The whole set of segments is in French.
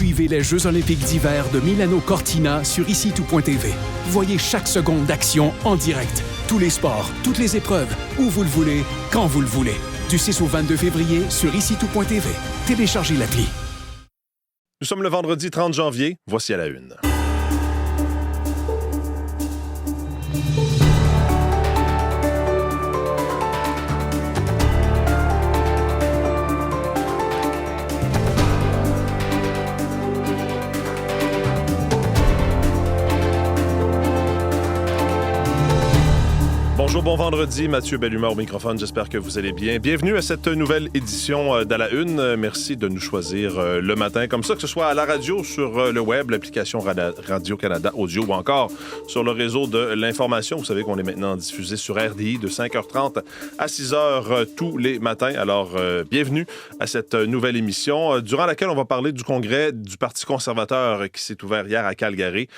Suivez les Jeux olympiques d'hiver de Milano Cortina sur ici-tout.tv. Voyez chaque seconde d'action en direct. Tous les sports, toutes les épreuves, où vous le voulez, quand vous le voulez. Du 6 au 22 février sur ici-tout.tv. Téléchargez l'appli. Nous sommes le vendredi 30 janvier. Voici à la une. Bonjour, bon vendredi. Mathieu Bellumeur au microphone. J'espère que vous allez bien. Bienvenue à cette nouvelle édition d'À la Une. Merci de nous choisir le matin, comme ça, que ce soit à la radio, sur le web, l'application Radio-Canada Audio ou encore sur le réseau de l'information. Vous savez qu'on est maintenant diffusé sur RDI de 5h30 à 6h tous les matins. Alors, bienvenue à cette nouvelle émission durant laquelle on va parler du congrès du Parti conservateur qui s'est ouvert hier à Calgary.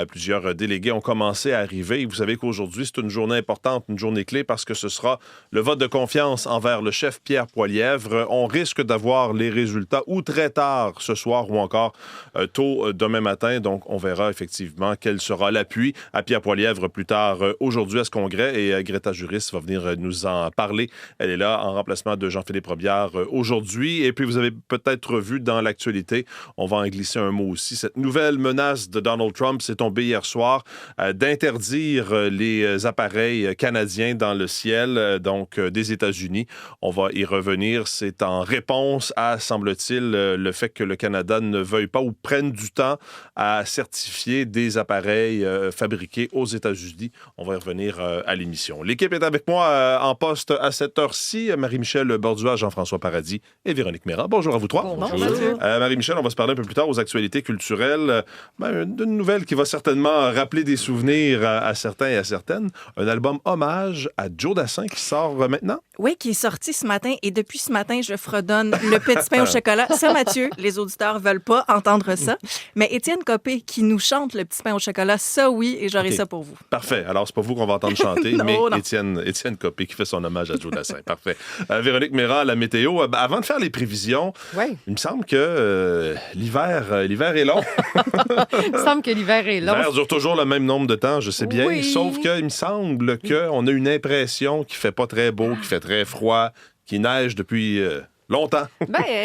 Plusieurs délégués ont commencé à arriver. Et vous savez qu'aujourd'hui, c'est une journée importante, une journée clé parce que ce sera le vote de confiance envers le chef Pierre Poilievre. On risque d'avoir les résultats ou très tard ce soir ou encore tôt demain matin. Donc, on verra effectivement quel sera l'appui à Pierre Poilievre plus tard aujourd'hui à ce congrès. Et Greta Juris va venir nous en parler. Elle est là en remplacement de Jean-Philippe Robillard aujourd'hui. Et puis, vous avez peut-être vu dans l'actualité, on va en glisser un mot aussi, cette nouvelle menace de Donald Trump s'est tombée hier soir d'interdire les appareils canadiens dans le ciel, donc des États-Unis. On va y revenir. C'est en réponse à, semble-t-il, le fait que le Canada ne veuille pas ou prenne du temps à certifier des appareils fabriqués aux États-Unis. On va y revenir à l'émission. L'équipe est avec moi en poste à cette heure-ci. Marie-Michel Bordua, Jean-François Paradis et Véronique Méran. Bonjour à vous trois. Bonjour. Marie-Michel, on va se parler un peu plus tard aux actualités culturelles. D'une nouvelle qui va certainement rappeler des souvenirs à certains et à certaines. Un album hommage à Joe Dassin qui sort maintenant. Oui, qui est sorti ce matin. Et depuis ce matin, je fredonne le petit pain au chocolat. Ça, Mathieu, les auditeurs veulent pas entendre ça. Mais Étienne Copé qui nous chante le petit pain au chocolat, ça oui, et j'aurai ça pour vous. Parfait. Alors, c'est pas vous qu'on va entendre chanter, non, mais non. Étienne Copé qui fait son hommage à Joe Dassin. Parfait. Véronique Méran à la météo. Avant de faire les prévisions, il me semble que l'hiver est long. Il me semble que l'hiver est long. L'hiver dure toujours le même nombre de temps, je sais bien. Oui. Sauf qu'il me semble qu'on a une impression qu'il fait pas très beau, qu'il fait très froid, qu'il neige depuis longtemps.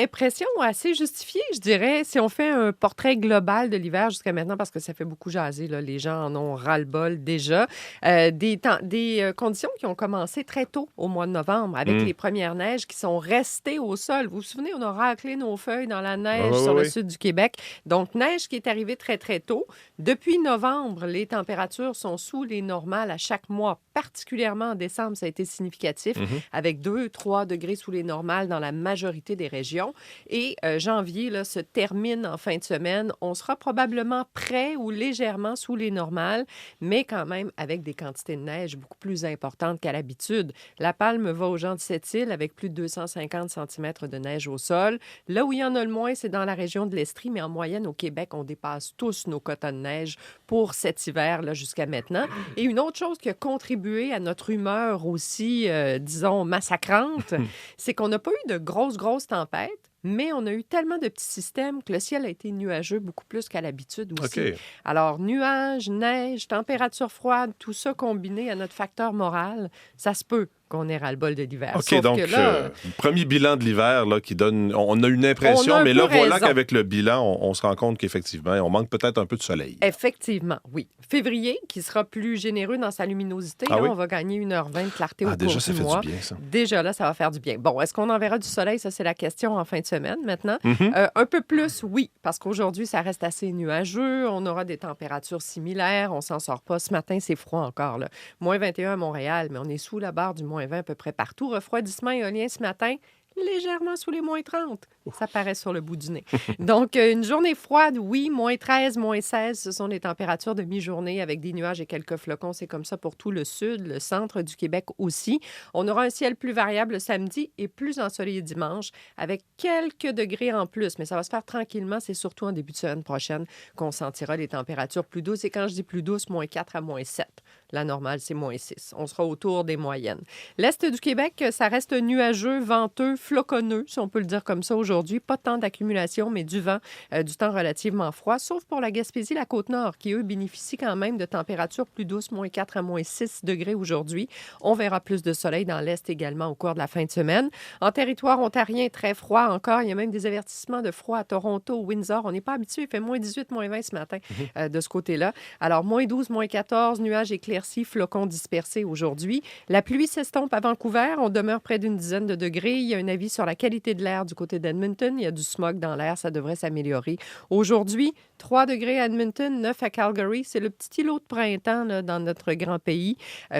Impression assez justifiée, je dirais. Si on fait un portrait global de l'hiver jusqu'à maintenant, parce que ça fait beaucoup jaser, là, les gens en ont ras-le-bol déjà. Des conditions qui ont commencé très tôt au mois de novembre, avec les premières neiges qui sont restées au sol. Vous vous souvenez, on a raclé nos feuilles dans la neige sur le sud du Québec. Donc, neige qui est arrivée très, très tôt. Depuis novembre, les températures sont sous les normales à chaque mois. Particulièrement en décembre, ça a été significatif, avec 2-3 degrés sous les normales dans la majorité des régions. Et janvier là, se termine en fin de semaine. On sera probablement près ou légèrement sous les normales, mais quand même avec des quantités de neige beaucoup plus importantes qu'à l'habitude. La palme va aux gens de Sept-Îles avec plus de 250 cm de neige au sol. Là où il y en a le moins, c'est dans la région de l'Estrie, mais en moyenne, au Québec, on dépasse tous nos quotas de neige pour cet hiver là, jusqu'à maintenant. Et une autre chose qui a contribué à notre humeur aussi, disons, massacrante, c'est qu'on n'a pas eu de grosses tempêtes, mais on a eu tellement de petits systèmes que le ciel a été nuageux beaucoup plus qu'à l'habitude aussi. Okay. Alors, nuages, neige, température froide, tout ça combiné à notre facteur moral, ça se peut qu'on ait ras-le-bol de l'hiver. OK, sauf donc, que là, premier bilan de l'hiver là, qui donne... On a une impression, mais là, voilà qu'avec le bilan, on se rend compte qu'effectivement, on manque peut-être un peu de soleil. Effectivement, oui. Février, qui sera plus généreux dans sa luminosité. Là, on va gagner 1h20 de clarté au cours déjà, ça du fait mois. du bien, ça. Déjà, là, ça va faire du bien. Bon, est-ce qu'on en verra du soleil? Ça, c'est la question en fin de semaine, maintenant. Un peu plus, oui, parce qu'aujourd'hui, ça reste assez nuageux. On aura des températures similaires. On s'en sort pas. Ce matin, c'est froid encore, là. Moins 21 à Montréal, mais on est sous la barre du moins 20 à peu près partout. Refroidissement éolien ce matin, légèrement sous les moins 30. Ça paraît sur le bout du nez. Donc, une journée froide, oui, moins 13, moins 16, ce sont des températures de mi-journée avec des nuages et quelques flocons. C'est comme ça pour tout le sud, le centre du Québec aussi. On aura un ciel plus variable le samedi et plus ensoleillé dimanche avec quelques degrés en plus, mais ça va se faire tranquillement. C'est surtout en début de semaine prochaine qu'on sentira les températures plus douces. Et quand je dis plus douces, moins 4 à moins 7. La normale, c'est -6. On sera autour des moyennes. L'Est du Québec, ça reste nuageux, venteux, floconneux, si on peut le dire comme ça aujourd'hui. Pas tant d'accumulation, mais du vent, du temps relativement froid, sauf pour la Gaspésie, la Côte-Nord, qui, eux, bénéficient quand même de températures plus douces, -4 à -6 degrés aujourd'hui. On verra plus de soleil dans l'Est également au cours de la fin de semaine. En territoire ontarien, très froid encore. Il y a même des avertissements de froid à Toronto, Windsor. On n'est pas habitué. Il fait -18, -20 ce matin de ce côté-là. Alors, -12, -14, nuages éclaircis, flocons dispersés aujourd'hui. La pluie s'estompe à Vancouver. On demeure près d'une dizaine de degrés. Il y a un avis sur la qualité de l'air du côté d'Edmonton. Il y a du smog dans l'air. Ça devrait s'améliorer. Aujourd'hui, 3 degrés à Edmonton, 9 à Calgary. C'est le petit îlot de printemps là, dans notre grand pays.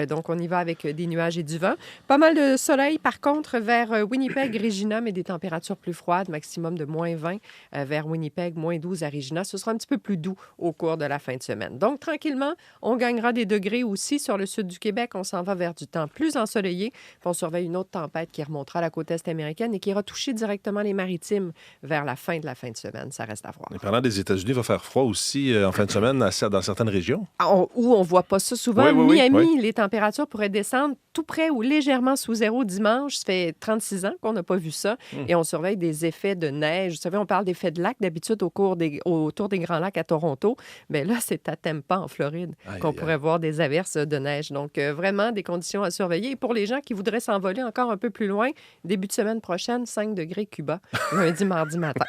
Donc, on y va avec des nuages et du vent. Pas mal de soleil, par contre, vers Winnipeg, Regina, mais des températures plus froides, maximum de -20 vers Winnipeg, -12 à Regina. Ce sera un petit peu plus doux au cours de la fin de semaine. Donc, tranquillement, on gagnera des degrés aussi sur le sud du Québec. On s'en va vers du temps plus ensoleillé. Puis on surveille une autre tempête qui remontera à la côte est américaine et qui ira toucher directement les maritimes vers la fin de semaine. Ça reste à voir. Et parlant des États-Unis, il va faire froid aussi en fin de semaine dans certaines régions. Où on ne voit pas ça souvent. Oui, Miami, les températures pourraient descendre tout près ou légèrement sous zéro dimanche. Ça fait 36 ans qu'on n'a pas vu ça. Et on surveille des effets de neige. Vous savez, on parle d'effets de lac d'habitude autour des Grands Lacs à Toronto. Mais là, c'est à Tampa, en Floride, qu'on pourrait voir des averses de neige. Donc, vraiment, des conditions à surveiller. Et pour les gens qui voudraient s'envoler encore un peu plus loin, début de semaine prochaine, 5 degrés Cuba, lundi, mardi matin.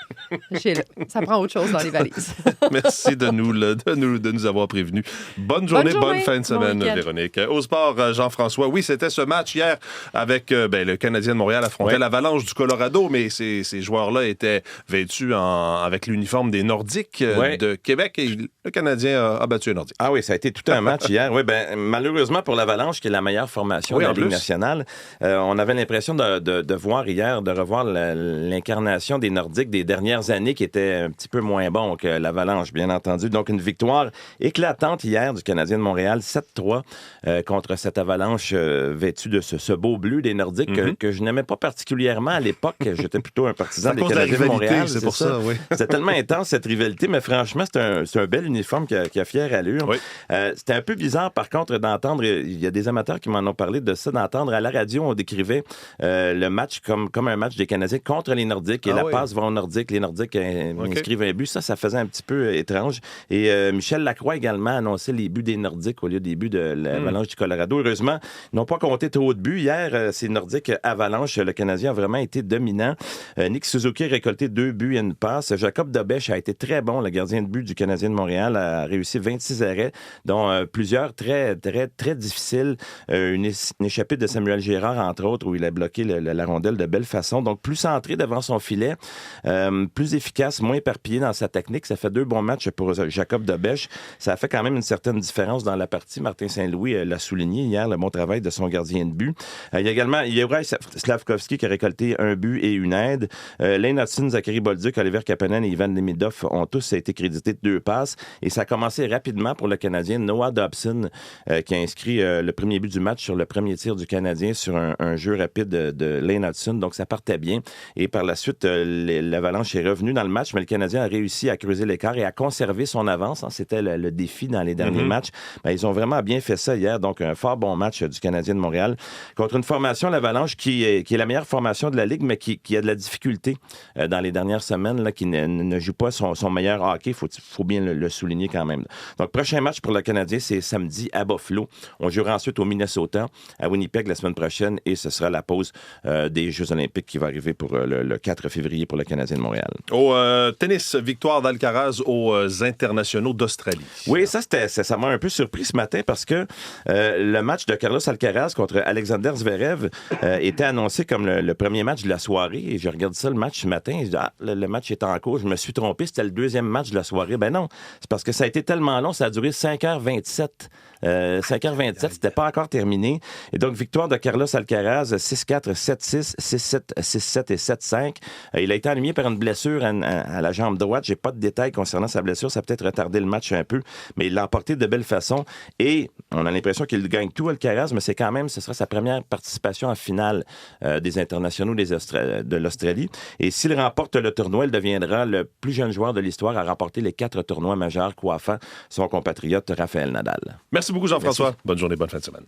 Ça prend autre chose dans les valises. Merci de nous avoir prévenus. Bonne journée, bonne fin de semaine, Véronique. Au sport, Jean-François, oui, c'était ce match hier avec le Canadien de Montréal affrontait l'Avalanche du Colorado, mais ces joueurs-là étaient vêtus avec l'uniforme des Nordiques de Québec et le Canadien a battu les Nordiques. Ah oui, ça a été tout un match hier. Oui, malheureusement pour l'Avalanche, qui est la meilleure formation de la Ligue nationale, on avait l'impression de voir hier, de revoir l'incarnation des Nordiques des dernières années qui était un petit peu moins bon que l'Avalanche, bien entendu. Donc, une victoire éclatante hier du Canadien de Montréal, 7-3 contre cette Avalanche vêtue de ce beau bleu des Nordiques que je n'aimais pas particulièrement à l'époque. J'étais plutôt un partisan des Canadiens de Montréal. C'est pour ça, oui. C'était tellement intense, cette rivalité, mais franchement, c'est un bel uniforme qui a fière allure. Oui. C'était un peu bizarre, par contre, d'entendre, il y a des amateurs qui m'en ont parlé de ça, d'entendre à la radio, on décrivait le match comme un match des Canadiens contre les Nordiques et passe va aux Nordiques, les Nordiques inscrivent un but. Ça faisait un petit peu étrange. Et Michel Lacroix également annonçait les buts des Nordiques au lieu des buts de l'Avalanche du Colorado. Heureusement, ils n'ont pas compté trop de buts. Hier, ces Nordiques Avalanche, le Canadien a vraiment été dominant. Nick Suzuki a récolté 2 buts et une passe. Jacob Dobèche a été très bon. Le gardien de but du Canadien de Montréal a réussi 26 arrêts, dont plusieurs très, très, très difficiles. Une échappée de Samuel Girard, entre autres, où il a bloqué la rondelle de belle façon. Donc, plus centré devant son filet, plus efficace, moins éparpillé dans sa technique. Ça fait 2 bons matchs pour Jacob Dobèche. Ça a fait quand même une certaine différence dans la partie. Martin Saint-Louis l'a souligné hier, le bon travail de son gardien de but. Il y a également Juraj Slafkovský qui a récolté 1 but et une aide. Lane Hudson, Zachary Bolduc, Oliver Kapanen et Ivan Demidov ont tous été crédités de 2 passes. Et ça a commencé rapidement pour le Canadien. Noah Dobson qui a inscrit le premier but du match sur le premier tir du Canadien sur un jeu rapide de Lane Hudson. Donc, ça partait bien. Et par la suite, l'Avalanche est revenue dans le match, mais le Canadien a réussi à creuser l'écart et à conserver son avance. C'était le défi dans les derniers matchs. Ils ont vraiment bien fait ça hier. Donc, un fort bon match du Canadien de Montréal contre une formation, l'Avalanche, qui est la meilleure formation de la Ligue, mais qui a de la difficulté dans les dernières semaines, là, qui ne joue pas son meilleur hockey. Faut bien le souligner quand même. Donc, prochain match pour le Canadien, c'est samedi à Buffalo. On jouera ensuite au Minnesota, à Winnipeg la semaine prochaine, et ce sera la pause des Jeux olympiques qui va arriver pour le 4 février pour le Canadien de Montréal. Au tennis, victoire d'Alcaraz aux internationaux d'Australie. Oui, ça m'a un peu surpris ce matin parce que le match de Carlos Alcaraz contre Alexander Zverev était annoncé comme le premier match de la soirée. Et je regarde ça le match ce matin et je dis, le match est en cours. Je me suis trompé, c'était le 2e match de la soirée. Ben non, c'est parce que ça a été tellement long, ça a duré 5h27. 5h27, c'était pas encore terminé. Et donc, victoire de Carlos Alcaraz, 6-4, 7-6, 6-7, 6-7 et 7-5. Il a été aligné par une blessure à la jambe droite. J'ai pas de détails concernant sa blessure. Ça a peut-être retardé le match un peu, mais il l'a emporté de belle façon. Et on a l'impression qu'il gagne tout, Alcaraz, mais c'est quand même, ce sera sa première participation en finale des internationaux de l'Australie. Et s'il remporte le tournoi, il deviendra le plus jeune joueur de l'histoire à remporter les 4 tournois majeurs, coiffant son compatriote Rafael Nadal. Merci Merci beaucoup, Jean-François. Bonne journée, bonne fin de semaine.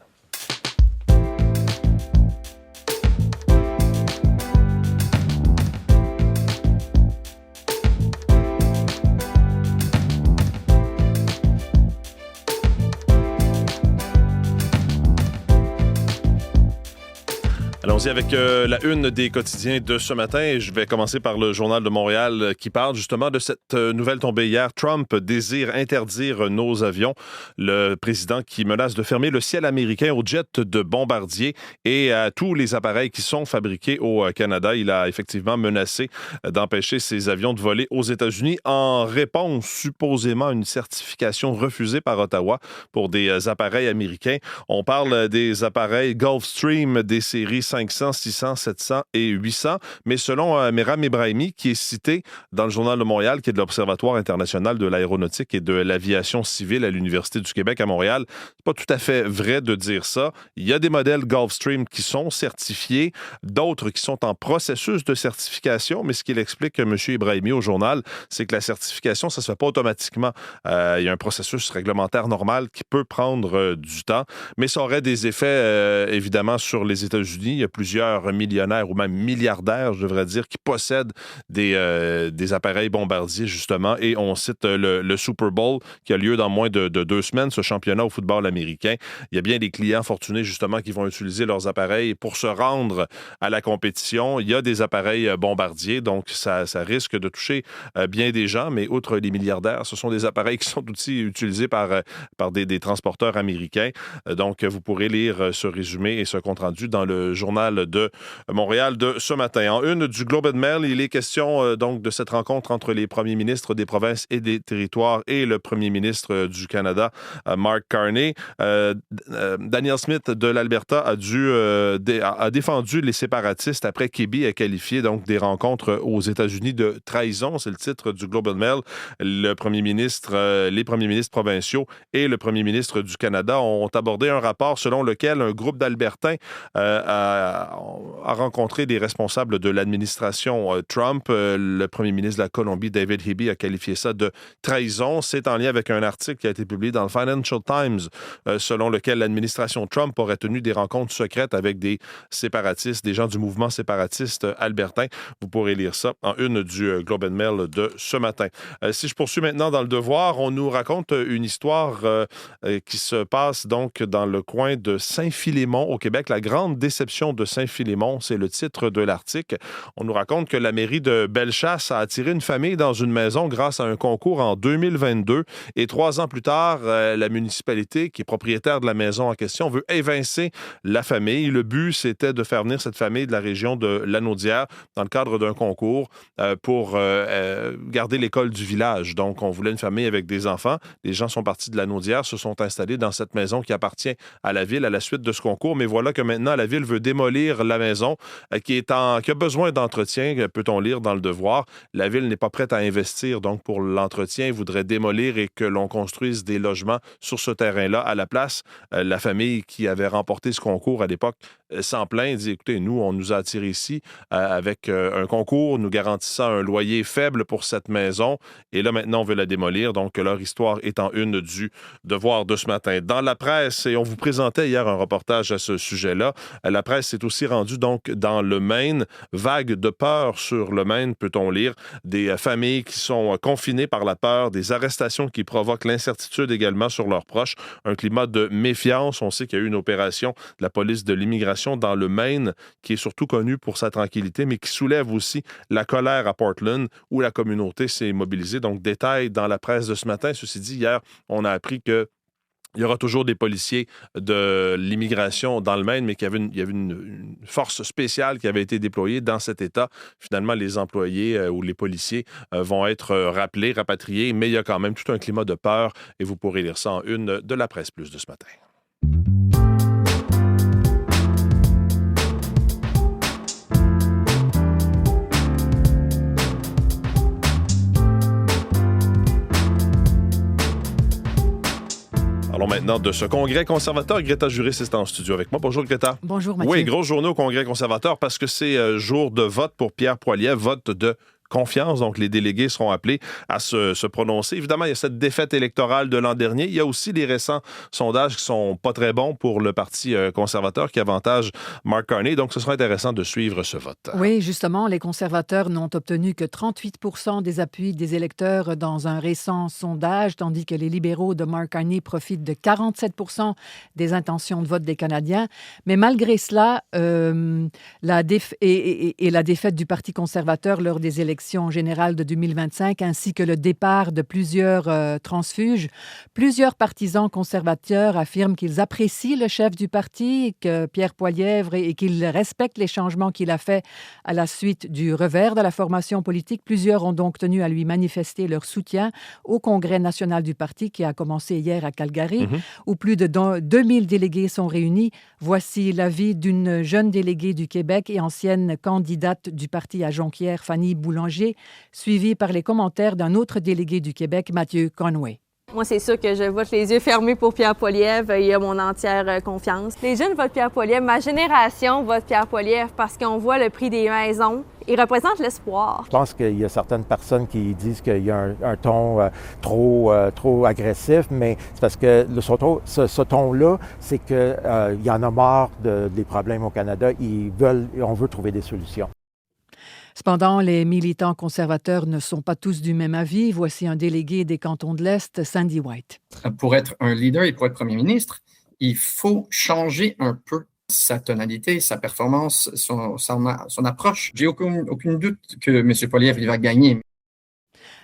Allons-y avec la une des quotidiens de ce matin. Je vais commencer par le Journal de Montréal qui parle justement de cette nouvelle tombée hier. Trump désire interdire nos avions. Le président qui menace de fermer le ciel américain aux jets de bombardiers et à tous les appareils qui sont fabriqués au Canada. Il a effectivement menacé d'empêcher ces avions de voler aux États-Unis en réponse supposément à une certification refusée par Ottawa pour des appareils américains. On parle des appareils Gulfstream des séries 500, 600, 700 et 800. Mais selon Meram Ebrahimi, qui est cité dans le Journal de Montréal, qui est de l'Observatoire international de l'aéronautique et de l'aviation civile à l'Université du Québec à Montréal, c'est pas tout à fait vrai de dire ça. Il y a des modèles Gulfstream qui sont certifiés, d'autres qui sont en processus de certification, mais ce qu'il explique, M. Ebrahimi, au journal, c'est que la certification, ça se fait pas automatiquement. Il y a un processus réglementaire normal qui peut prendre du temps, mais ça aurait des effets, évidemment, sur les États-Unis. Il y a plusieurs millionnaires ou même milliardaires, je devrais dire, qui possèdent des appareils bombardiers, justement. Et on cite le Super Bowl qui a lieu dans moins de 2 semaines, ce championnat au football américain. Il y a bien des clients fortunés, justement, qui vont utiliser leurs appareils pour se rendre à la compétition. Il y a des appareils bombardiers, donc ça risque de toucher bien des gens, mais outre les milliardaires, ce sont des appareils qui sont aussi utilisés par des transporteurs américains. Donc, vous pourrez lire ce résumé et ce compte-rendu dans le Journal de Montréal de ce matin. En une du Globe and Mail, il est question donc de cette rencontre entre les premiers ministres des provinces et des territoires et le premier ministre du Canada, Mark Carney. Danielle Smith de l'Alberta a défendu les séparatistes après qu'Eby a qualifié donc des rencontres aux États-Unis de trahison. C'est le titre du Globe and Mail. Les premiers ministres provinciaux et le premier ministre du Canada ont abordé un rapport selon lequel un groupe d'Albertains a rencontré des responsables de l'administration Trump. Le premier ministre de la Colombie, David Eby, a qualifié ça de trahison. C'est en lien avec un article qui a été publié dans le Financial Times, selon lequel l'administration Trump aurait tenu des rencontres secrètes avec des séparatistes, des gens du mouvement séparatiste albertain. Vous pourrez lire ça en une du Globe and Mail de ce matin. Si je poursuis maintenant dans le Devoir, on nous raconte une histoire qui se passe donc dans le coin de Saint-Philémon au Québec. La grande déception de Saint-Philémon, c'est le titre de l'article. On nous raconte que la mairie de Bellechasse a attiré une famille dans une maison grâce à un concours en 2022. Et 3 ans plus tard, la municipalité, qui est propriétaire de la maison en question, veut évincer la famille. Le but, c'était de faire venir cette famille de la région de Lanaudière dans le cadre d'un concours pour garder l'école du village. Donc, on voulait une famille avec des enfants. Les gens sont partis de Lanaudière, se sont installés dans cette maison qui appartient à la ville à la suite de ce concours. Mais voilà que maintenant, la ville veut démolir la maison qui a besoin d'entretien, peut-on lire dans le Devoir. La ville n'est pas prête à investir donc pour l'entretien. Il voudrait démolir et que l'on construise des logements sur ce terrain-là. À la place, la famille qui avait remporté ce concours à l'époque s'en plaint, dit, écoutez, nous, on nous a attirés ici avec un concours, nous garantissant un loyer faible pour cette maison. Et là, maintenant, on veut la démolir. Donc, leur histoire est en une du Devoir de ce matin. Dans la presse, et on vous présentait hier un reportage à ce sujet-là, la presse s'est aussi rendue donc dans le Maine. Vague de peur sur le Maine, peut-on lire. Des familles qui sont confinées par la peur, des arrestations qui provoquent l'incertitude également sur leurs proches. Un climat de méfiance. On sait qu'il y a eu une opération de la police de l'immigration dans le Maine qui est surtout connue pour sa tranquillité, mais qui soulève aussi la colère à Portland où la communauté s'est mobilisée. Donc, détail dans la presse de ce matin. Ceci dit, hier, on a appris que il y aura toujours des policiers de l'immigration dans le Maine, mais qu'il y avait une force spéciale qui avait été déployée dans cet État. Finalement, les employés ou les policiers vont être rappelés, rapatriés, mais il y a quand même tout un climat de peur et vous pourrez lire ça en une de la Presse Plus de ce matin. Parlons maintenant de ce congrès conservateur. Greta Juris est en studio avec moi. Bonjour, Greta. Bonjour, Mathieu. Oui, grosse journée au congrès conservateur parce que c'est jour de vote pour Pierre Poilievre, vote de confiance. Donc, les délégués seront appelés à se prononcer. Évidemment, il y a cette défaite électorale de l'an dernier. Il y a aussi les récents sondages qui sont pas très bons pour le Parti conservateur qui avantage Mark Carney. Donc, ce sera intéressant de suivre ce vote. Oui, justement, les conservateurs n'ont obtenu que 38 % des appuis des électeurs dans un récent sondage, tandis que les libéraux de Mark Carney profitent de 47 % des intentions de vote des Canadiens. Mais malgré cela, la défaite du Parti conservateur lors des élections générales de 2025, ainsi que le départ de plusieurs transfuges, plusieurs partisans conservateurs affirment qu'ils apprécient le chef du parti, que Pierre Poilievre, et qu'ils respectent les changements qu'il a faits à la suite du revers de la formation politique. Plusieurs ont donc tenu à lui manifester leur soutien au Congrès national du parti qui a commencé hier à Calgary, où plus de 2000 délégués sont réunis. Voici l'avis d'une jeune déléguée du Québec et ancienne candidate du parti à Jonquière, Fanny Boulanger, suivie par les commentaires d'un autre délégué du Québec, Mathieu Conway. Moi, c'est sûr que je vote les yeux fermés pour Pierre Poilievre. Il a mon entière confiance. Les jeunes votent Pierre Poilievre. Ma génération vote Pierre Poilievre parce qu'on voit le prix des maisons. Il représente l'espoir. Je pense qu'il y a certaines personnes qui disent qu'il y a un ton trop agressif, mais c'est parce que ce ton-là, c'est qu'il y en a marre des problèmes au Canada. On veut trouver des solutions. Cependant, les militants conservateurs ne sont pas tous du même avis. Voici un délégué des cantons de l'Est, Sandy White. Pour être un leader et pour être premier ministre, il faut changer un peu sa tonalité, sa performance, son approche. J'ai aucun doute que M. Poilievre il va gagner.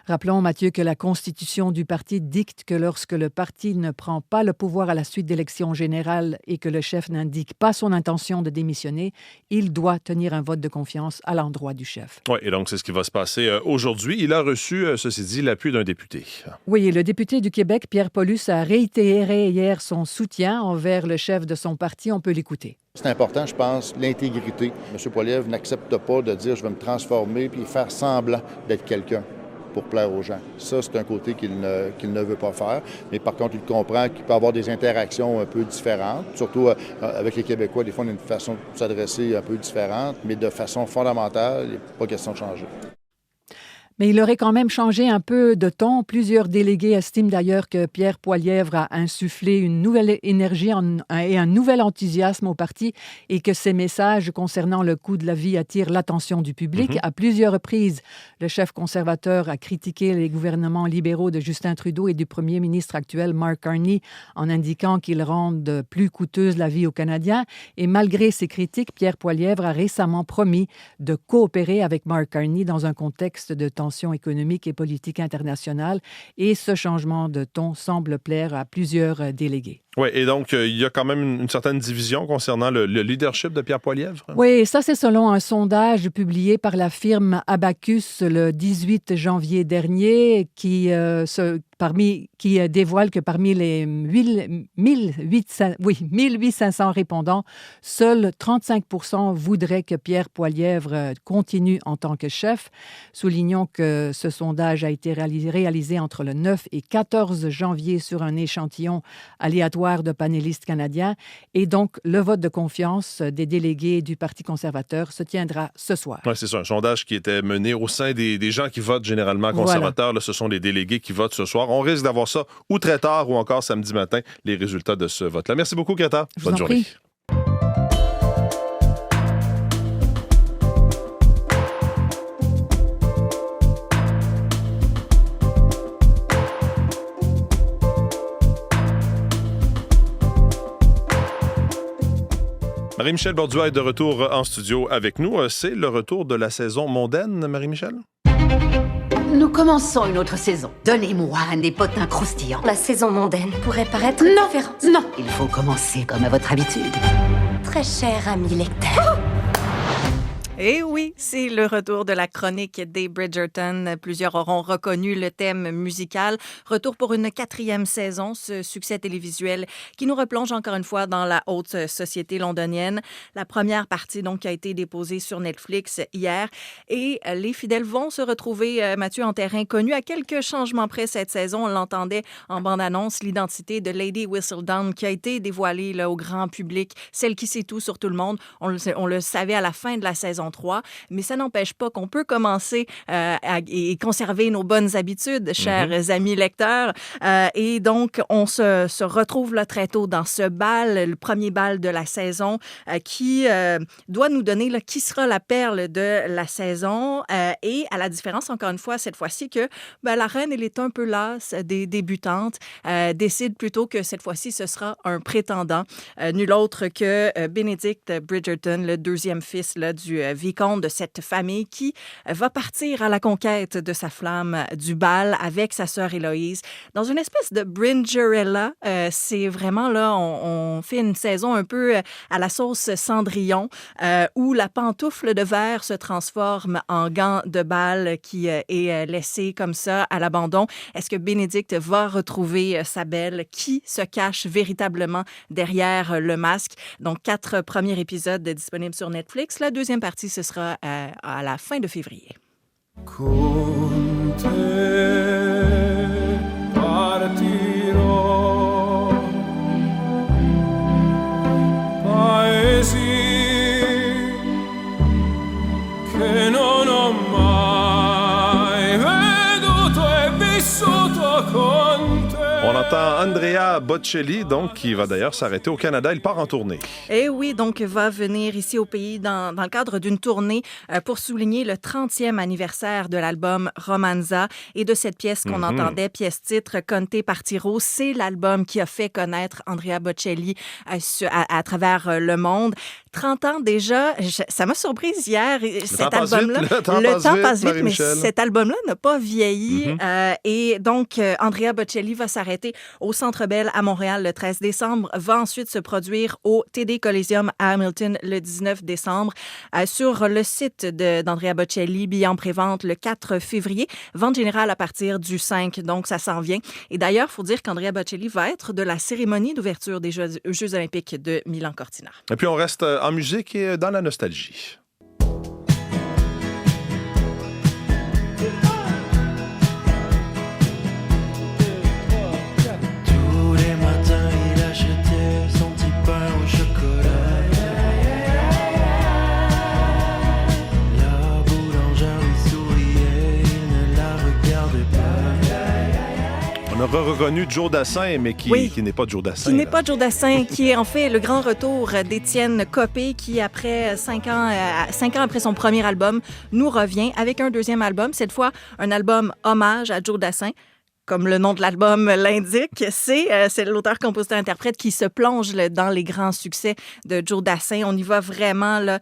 Rappelons, Mathieu, que la constitution du parti dicte que lorsque le parti ne prend pas le pouvoir à la suite d'élections générales et que le chef n'indique pas son intention de démissionner, il doit tenir un vote de confiance à l'endroit du chef. Oui, et donc c'est ce qui va se passer aujourd'hui. Il a reçu, ceci dit, l'appui d'un député. Oui, et le député du Québec, Pierre Paulus, a réitéré hier son soutien envers le chef de son parti. On peut l'écouter. C'est important, je pense, l'intégrité. M. Poilievre n'accepte pas de dire « je vais me transformer » puis faire semblant d'être quelqu'un pour plaire aux gens. Ça, c'est un côté qu'il ne veut pas faire. Mais par contre, il comprend qu'il peut avoir des interactions un peu différentes. Surtout avec les Québécois, des fois, on a une façon de s'adresser un peu différente, mais de façon fondamentale, il n'est pas question de changer. Mais il aurait quand même changé un peu de ton. Plusieurs délégués estiment d'ailleurs que Pierre Poilievre a insufflé une nouvelle énergie et un nouvel enthousiasme au parti et que ses messages concernant le coût de la vie attirent l'attention du public. À plusieurs reprises, le chef conservateur a critiqué les gouvernements libéraux de Justin Trudeau et du premier ministre actuel Mark Carney en indiquant qu'ils rendent plus coûteuse la vie aux Canadiens. Et malgré ces critiques, Pierre Poilievre a récemment promis de coopérer avec Mark Carney dans un contexte de tension économique et politique internationale. Et ce changement de ton semble plaire à plusieurs délégués. Oui, et donc, il y a quand même une certaine division concernant le leadership de Pierre Poilievre. Oui, ça, c'est selon un sondage publié par la firme Abacus le 18 janvier dernier qui dévoile que parmi les 1800 répondants, seuls 35 % voudraient que Pierre Poilievre continue en tant que chef. Soulignons que ce sondage a été réalisé entre le 9 et 14 janvier sur un échantillon aléatoire de panélistes canadiens. Et donc, le vote de confiance des délégués du Parti conservateur se tiendra ce soir. Oui, c'est ça. Un sondage qui était mené au sein des gens qui votent généralement conservateurs. Voilà. Là, ce sont les délégués qui votent ce soir. On risque d'avoir ça ou très tard ou encore samedi matin, les résultats de ce vote-là. Merci beaucoup, Greta. Bonne journée. Marie-Michel Borduas est de retour en studio avec nous. C'est le retour de la saison mondaine, Marie-Michel? Nous commençons une autre saison. Donnez-moi un des potins croustillants. La saison mondaine pourrait paraître différente. Non, il faut commencer comme à votre habitude. Très cher ami lecteur. Et oui, c'est le retour de la chronique des Bridgerton. Plusieurs auront reconnu le thème musical. Retour pour une 4e saison, ce succès télévisuel qui nous replonge encore une fois dans la haute société londonienne. La première partie, donc, a été déposée sur Netflix hier. Et les fidèles vont se retrouver, Mathieu, en terrain connu. À quelques changements près cette saison, on l'entendait en bande-annonce, l'identité de Lady Whistledown qui a été dévoilée là, au grand public, celle qui sait tout sur tout le monde. On le savait à la fin de la saison saison 3, mais ça n'empêche pas qu'on peut commencer et conserver nos bonnes habitudes, chers amis lecteurs. Et donc, on se retrouve là très tôt dans ce bal, le premier bal de la saison, qui doit nous donner là, qui sera la perle de la saison. Et à la différence, encore une fois, cette fois-ci, que la reine, elle est un peu lasse des débutantes, décide plutôt que cette fois-ci, ce sera un prétendant, nul autre que Benedict Bridgerton, le deuxième fils là, du vicomte de cette famille, qui va partir à la conquête de sa flamme du bal avec sa sœur Héloïse dans une espèce de Bringerella. C'est vraiment là, on fait une saison un peu à la sauce Cendrillon, où la pantoufle de verre se transforme en gant de bal qui est laissé comme ça à l'abandon. Est-ce que Bénédicte va retrouver sa belle? Qui se cache véritablement derrière le masque? Donc, 4 premiers épisodes disponibles sur Netflix. La deuxième partie, ce sera à la fin de février. Con te partirò, paesi che non ho mai veduto e vissuto con te. On entend Andrea Bocelli, donc, qui va d'ailleurs s'arrêter au Canada. Il part en tournée. Et oui, donc, va venir ici au pays dans le cadre d'une tournée pour souligner le 30e anniversaire de l'album Romanza et de cette pièce qu'on entendait, pièce-titre Conte Partiro. C'est l'album qui a fait connaître Andrea Bocelli à travers le monde. 30 ans déjà, ça m'a surprise hier, cet album-là. Le temps passe vite, mais cet album-là n'a pas vieilli. Et donc, Andrea Bocelli va s'arrêter au Centre Bell à Montréal le 13 décembre, va ensuite se produire au TD Coliseum à Hamilton le 19 décembre. Sur le site d'Andrea Bocelli, billets en prévente le 4 février, vente générale à partir du 5, donc ça s'en vient. Et d'ailleurs, il faut dire qu'Andrea Bocelli va être de la cérémonie d'ouverture des Jeux olympiques de Milan-Cortina. Et puis on reste en musique et dans la nostalgie. On a reconnu Joe Dassin, mais qui n'est pas Joe Dassin. Qui n'est pas Joe Dassin, qui est en fait le grand retour d'Étienne Copé, qui après 5 ans après son premier album, nous revient avec un deuxième album, cette fois un album hommage à Joe Dassin. Comme le nom de l'album l'indique, c'est l'auteur-compositeur-interprète qui se plonge dans les grands succès de Joe Dassin. On y va vraiment, là,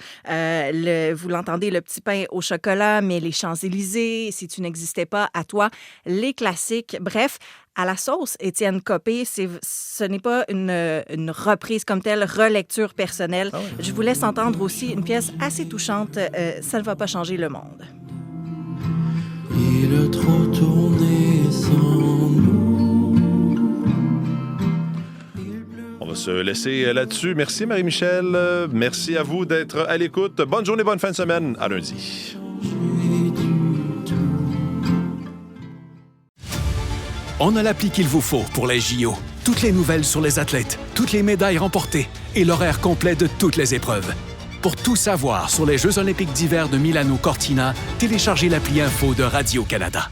vous l'entendez, Le petit pain au chocolat, mais les Champs-Élysées, Si tu n'existais pas, À toi, les classiques. Bref, à la sauce Étienne Copé, ce n'est pas une reprise comme telle, relecture personnelle. Ah oui. Je vous laisse entendre aussi une pièce assez touchante, Ça ne va pas changer le monde. Il a trop tourné sans nous. On va se laisser là-dessus. Merci Marie-Michel. Merci à vous d'être à l'écoute. Bonne journée, bonne fin de semaine. À lundi. On a l'appli qu'il vous faut pour les JO. Toutes les nouvelles sur les athlètes, toutes les médailles remportées et l'horaire complet de toutes les épreuves. Pour tout savoir sur les Jeux olympiques d'hiver de Milano-Cortina, téléchargez l'appli Info de Radio-Canada.